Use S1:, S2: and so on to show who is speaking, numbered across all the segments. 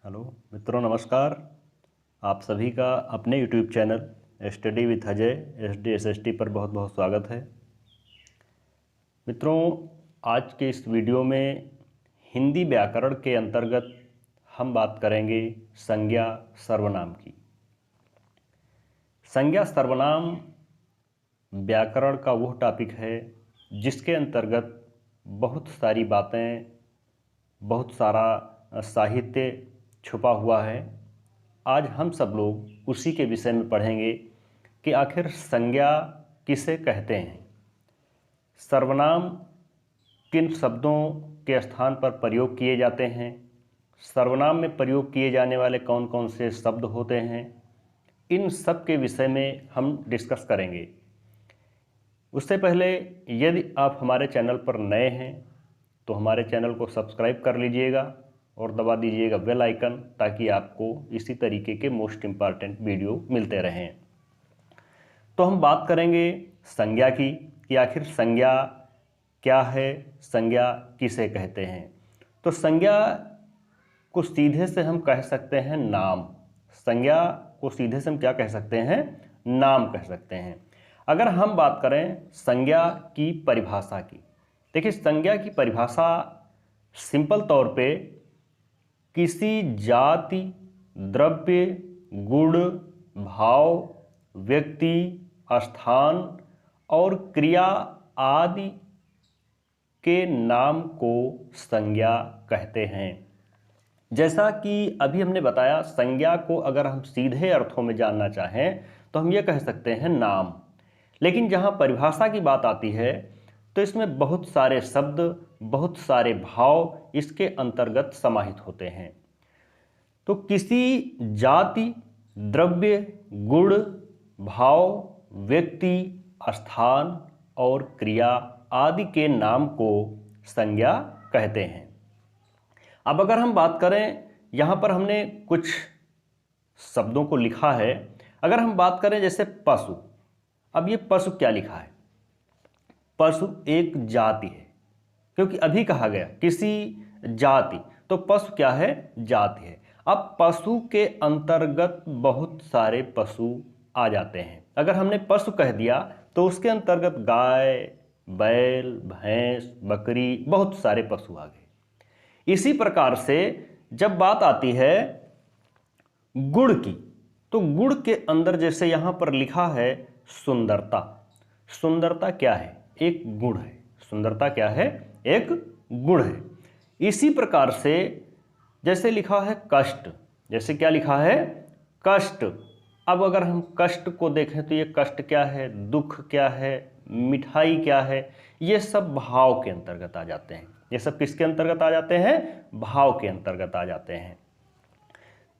S1: Hello मित्रों, नमस्कार। आप सभी का अपने YouTube channel study with Ajay SDSST पर बहुत बहुत स्वागत है। मित्रों, आज के इस वीडियो में हिंदी व्याकरण के अंतर्गत हम बात करेंगे संज्ञा सर्वनाम की। संज्ञा सर्वनाम व्याकरण का वह टॉपिक है जिसके अंतर्गत बहुत सारी बातें, बहुत सारा साहित्य छुपा हुआ है। आज हम सब लोग उसी के विषय में पढ़ेंगे कि आखिर संज्ञा किसे कहते हैं, सर्वनाम किन शब्दों के स्थान पर प्रयोग किए जाते हैं, सर्वनाम में प्रयोग किए जाने वाले कौन कौन से शब्द होते हैं, इन सब के विषय में हम डिस्कस करेंगे। उससे पहले यदि आप हमारे चैनल पर नए हैं तो हमारे चैनल को सब्सक्राइब कर लीजिएगा और दबा दीजिएगा बेल आइकन, ताकि आपको इसी तरीके के मोस्ट इम्पॉर्टेंट वीडियो मिलते रहें। तो हम बात करेंगे संज्ञा की कि आखिर संज्ञा क्या है, संज्ञा किसे कहते हैं। तो संज्ञा को सीधे से हम कह सकते हैं नाम। संज्ञा को सीधे से हम क्या कह सकते हैं? नाम कह सकते हैं। अगर हम बात करें संज्ञा की परिभाषा की, देखिए संज्ञा की परिभाषा सिंपल तौर पे किसी जाति, द्रव्य, गुण, भाव, व्यक्ति, स्थान और क्रिया आदि के नाम को संज्ञा कहते हैं। जैसा कि अभी हमने बताया, संज्ञा को अगर हम सीधे अर्थों में जानना चाहें तो हम ये कह सकते हैं नाम। लेकिन जहाँ परिभाषा की बात आती है तो इसमें बहुत सारे शब्द, बहुत सारे भाव इसके अंतर्गत समाहित होते हैं। तो किसी जाति, द्रव्य, गुण, भाव, व्यक्ति, स्थान और क्रिया आदि के नाम को संज्ञा कहते हैं। अब अगर हम बात करें, यहाँ पर हमने कुछ शब्दों को लिखा है। अगर हम बात करें जैसे पशु, अब ये पशु क्या लिखा है? पशु एक जाति है, क्योंकि अभी कहा गया किसी जाति, तो पशु क्या है? जाति है। अब पशु के अंतर्गत बहुत सारे पशु आ जाते हैं। अगर हमने पशु कह दिया तो उसके अंतर्गत गाय, बैल, भैंस, बकरी, बहुत सारे पशु आ गए। इसी प्रकार से जब बात आती है गुण की, तो गुण के अंदर जैसे यहाँ पर लिखा है सुंदरता। सुंदरता क्या है? एक गुण है। सुंदरता क्या है? एक गुण है। इसी प्रकार से जैसे लिखा है कष्ट, जैसे क्या लिखा है? कष्ट। अब अगर हम कष्ट को देखें तो ये कष्ट क्या है, दुख क्या है, मिठाई क्या है, ये सब भाव के अंतर्गत आ जाते हैं। ये सब किसके अंतर्गत आ जाते हैं? भाव के अंतर्गत आ जाते हैं।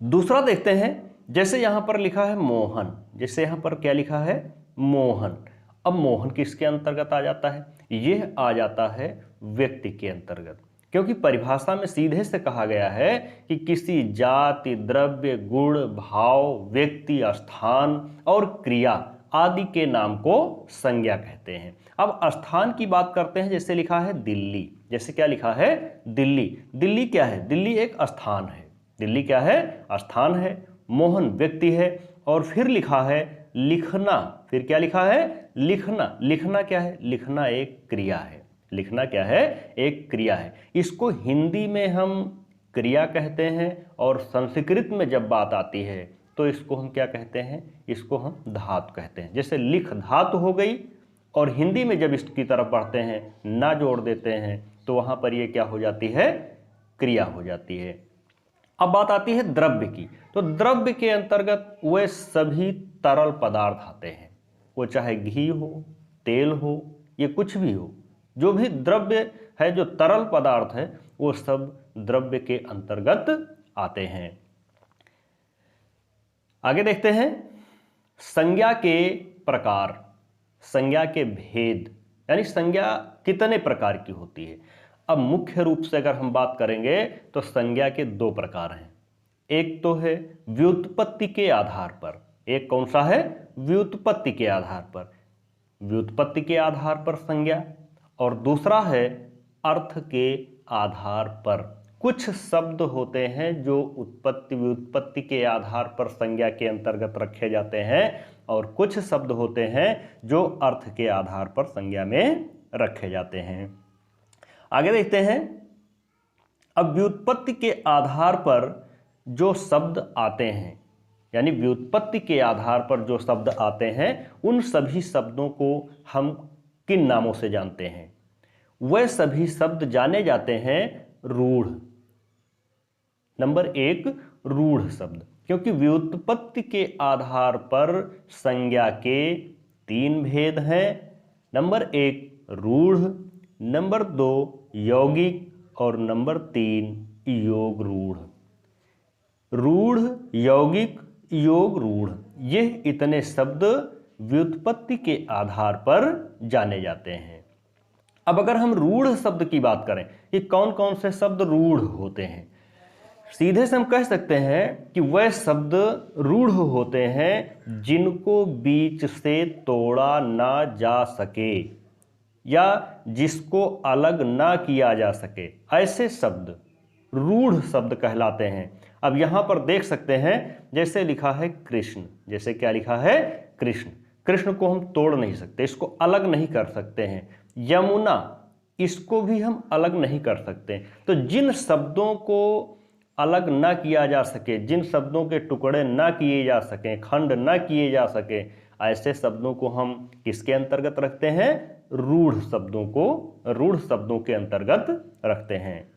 S1: दूसरा देखते हैं, जैसे यहां पर लिखा है मोहन, जैसे यहां पर क्या लिखा है? मोहन। अब मोहन किसके अंतर्गत आ जाता है? यह आ जाता है व्यक्ति के अंतर्गत, क्योंकि परिभाषा में सीधे से कहा गया है कि किसी जाति, द्रव्य, गुण, भाव, व्यक्ति, स्थान और क्रिया आदि के नाम को संज्ञा कहते हैं। अब स्थान की बात करते हैं, जैसे लिखा है दिल्ली। जैसे क्या लिखा है? दिल्ली। दिल्ली क्या है? दिल्ली एक स्थान है। दिल्ली क्या है? स्थान है। मोहन व्यक्ति है। और फिर लिखा है लिखना। फिर क्या लिखा है? लिखना। लिखना क्या है? लिखना एक क्रिया है। लिखना क्या है? एक क्रिया है। इसको हिंदी में हम क्रिया कहते हैं, और संस्कृत में जब बात आती है तो इसको हम क्या कहते हैं? इसको हम धातु कहते हैं। जैसे लिख धातु हो गई, और हिंदी में जब इसकी तरफ बढ़ते हैं, ना जोड़ देते हैं, तो वहां पर ये क्या हो जाती है? क्रिया हो जाती है। अब बात आती है द्रव्य की। तो द्रव्य के अंतर्गत वे सभी तरल पदार्थ आते हैं, वो चाहे घी हो, तेल हो, ये कुछ भी हो, जो भी द्रव्य है, जो तरल पदार्थ है, वो सब द्रव्य के अंतर्गत आते हैं। आगे देखते हैं संज्ञा के प्रकार, संज्ञा के भेद, यानी संज्ञा कितने प्रकार की होती है। अब मुख्य रूप से अगर हम बात करेंगे तो संज्ञा के दो प्रकार हैं। एक तो है व्युत्पत्ति के आधार पर। एक कौन सा है? व्युत्पत्ति के आधार पर। व्युत्पत्ति के आधार पर संज्ञा। और दूसरा है अर्थ के आधार पर। कुछ शब्द होते हैं जो उत्पत्ति व्युत्पत्ति के आधार पर संज्ञा के अंतर्गत रखे जाते हैं और कुछ शब्द होते हैं जो अर्थ के आधार पर संज्ञा में रखे जाते हैं। आगे देखते हैं। अब व्युत्पत्ति के आधार पर जो शब्द आते हैं, यानी व्युत्पत्ति के आधार पर जो शब्द आते हैं, उन सभी शब्दों को हम किन नामों से जानते हैं? वह सभी शब्द जाने जाते हैं रूढ़। नंबर 1 रूढ़ शब्द, क्योंकि व्युत्पत्ति के आधार पर संज्ञा के 3 भेद हैं। नंबर 1 रूढ़, नंबर 2 यौगिक और नंबर 3 योग रूढ़। रूढ़, यौगिक, योग रूढ़, ये इतने शब्द व्युत्पत्ति के आधार पर जाने जाते हैं। अब अगर हम रूढ़ शब्द की बात करें कि कौन कौन से शब्द रूढ़ होते हैं, सीधे से हम कह सकते हैं कि वह शब्द रूढ़ होते हैं जिनको बीच से तोड़ा ना जा सके या जिसको अलग ना किया जा सके, ऐसे शब्द रूढ़ शब्द कहलाते हैं। अब यहां पर देख सकते हैं, जैसे लिखा है कृष्ण, जैसे क्या लिखा है कृष्ण, कृष्ण को हम तोड़ नहीं सकते, इसको अलग नहीं कर सकते हैं। यमुना, इसको भी हम अलग नहीं कर सकते। तो जिन शब्दों को अलग ना किया जा सके, जिन शब्दों के टुकड़े ना किए जा सकें, खंड ना किए जा सके, ऐसे शब्दों को हम किसके अंतर्गत रखते हैं? रूढ़ शब्दों को रूढ़ शब्दों के अंतर्गत रखते हैं।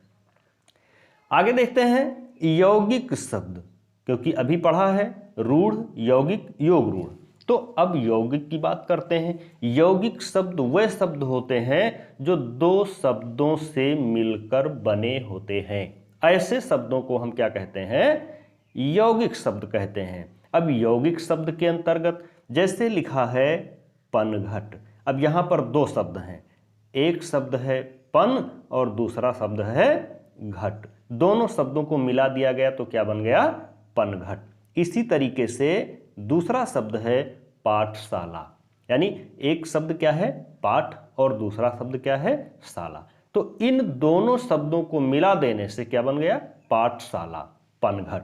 S1: आगे देखते हैं यौगिक शब्द, क्योंकि अभी पढ़ा है रूढ़, यौगिक, योग रूढ़, तो अब यौगिक की बात करते हैं। यौगिक शब्द वे शब्द होते हैं जो 2 शब्दों से मिलकर बने होते हैं। ऐसे शब्दों को हम क्या कहते हैं? यौगिक शब्द कहते हैं। अब यौगिक शब्द के अंतर्गत जैसे लिखा है पनघट, अब यहां पर 2 शब्द हैं, एक शब्द है पन और दूसरा शब्द है घट, दोनों शब्दों को मिला दिया गया तो क्या बन गया? पनघट। इसी तरीके से दूसरा शब्द है पाठशाला, यानी एक शब्द क्या है? पाठ और दूसरा शब्द क्या है? शाला। तो इन दोनों शब्दों को मिला देने से क्या बन गया? पाठशाला, पनघट।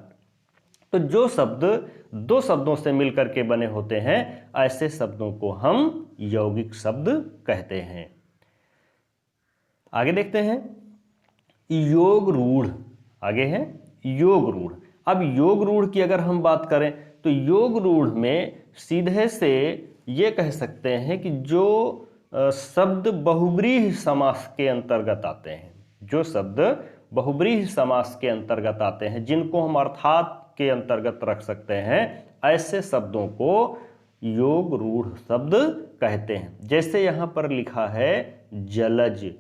S1: तो जो शब्द 2 शब्दों से मिलकर के बने होते हैं, ऐसे शब्दों को हम यौगिक शब्द कहते हैं। आगे देखते हैं योग रूढ़। आगे है योग रूढ़। अब योग रूढ़ की अगर हम बात करें तो योग रूढ़ में सीधे से ये कह सकते हैं कि जो शब्द बहुब्रीहि समास के अंतर्गत आते हैं, जो शब्द बहुब्रीहि समास के अंतर्गत आते हैं, जिनको हम अर्थात के अंतर्गत रख सकते हैं, ऐसे शब्दों को योग रूढ़ शब्द कहते हैं। जैसे यहां पर लिखा है जलज,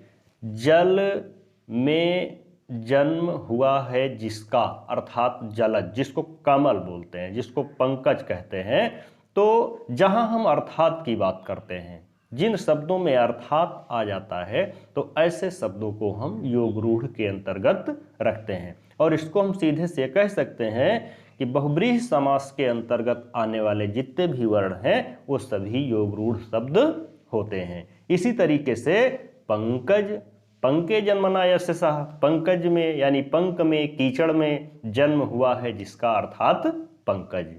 S1: जल में जन्म हुआ है जिसका, अर्थात जलज, जिसको कमल बोलते हैं, जिसको पंकज कहते हैं। तो जहां हम अर्थात की बात करते हैं, जिन शब्दों में अर्थात आ जाता है, तो ऐसे शब्दों को हम योग रूढ़ के अंतर्गत रखते हैं। और इसको हम सीधे से कह सकते हैं कि बहुब्रीहि समास के अंतर्गत आने वाले जितने भी वर्ण हैं वो सभी योग रूढ़ शब्द होते हैं। इसी तरीके से पंकज, पंके जन्मना यशसः, पंकज में यानी पंक में, कीचड़ में जन्म हुआ है जिसका, अर्थात पंकज।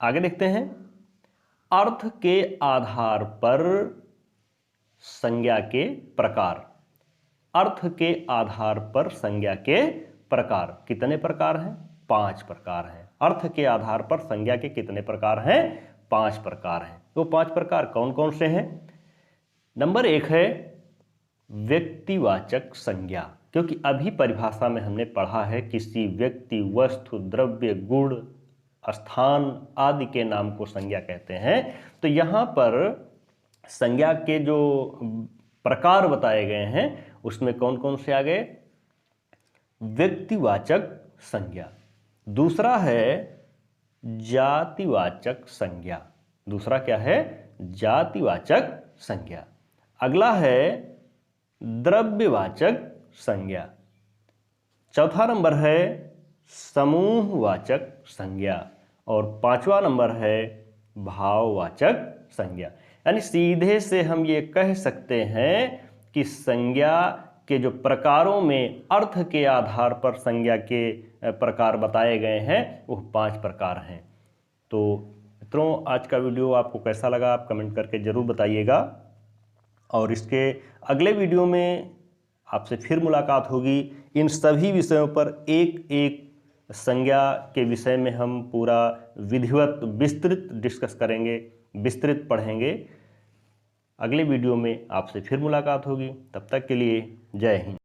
S1: आगे देखते हैं अर्थ के आधार पर संज्ञा के प्रकार। अर्थ के आधार पर संज्ञा के प्रकार कितने प्रकार हैं? 5 प्रकार हैं। अर्थ के आधार पर संज्ञा के कितने प्रकार हैं? 5 प्रकार हैं। तो 5 प्रकार कौन कौन से हैं? नंबर 1 है व्यक्तिवाचक संज्ञा, क्योंकि अभी परिभाषा में हमने पढ़ा है किसी व्यक्ति, वस्तु, द्रव्य, गुण, स्थान आदि के नाम को संज्ञा कहते हैं। तो यहाँ पर संज्ञा के जो प्रकार बताए गए हैं उसमें कौन कौन से आ गए? व्यक्तिवाचक संज्ञा। दूसरा है जातिवाचक संज्ञा। दूसरा क्या है? जातिवाचक संज्ञा। अगला है द्रव्यवाचक संज्ञा। चौथा नंबर है समूहवाचक संज्ञा और 5वां नंबर है भाववाचक संज्ञा। यानी सीधे से हम ये कह सकते हैं कि संज्ञा के जो प्रकारों में अर्थ के आधार पर संज्ञा के प्रकार बताए गए हैं वो 5 प्रकार हैं। तो मित्रों, आज का वीडियो आपको कैसा लगा आप कमेंट करके ज़रूर बताइएगा, और इसके अगले वीडियो में आपसे फिर मुलाकात होगी। इन सभी विषयों पर एक एक संज्ञा के विषय में हम पूरा विधिवत विस्तृत डिस्कस करेंगे, विस्तृत पढ़ेंगे। अगले वीडियो में आपसे फिर मुलाकात होगी, तब तक के लिए जय हिंद।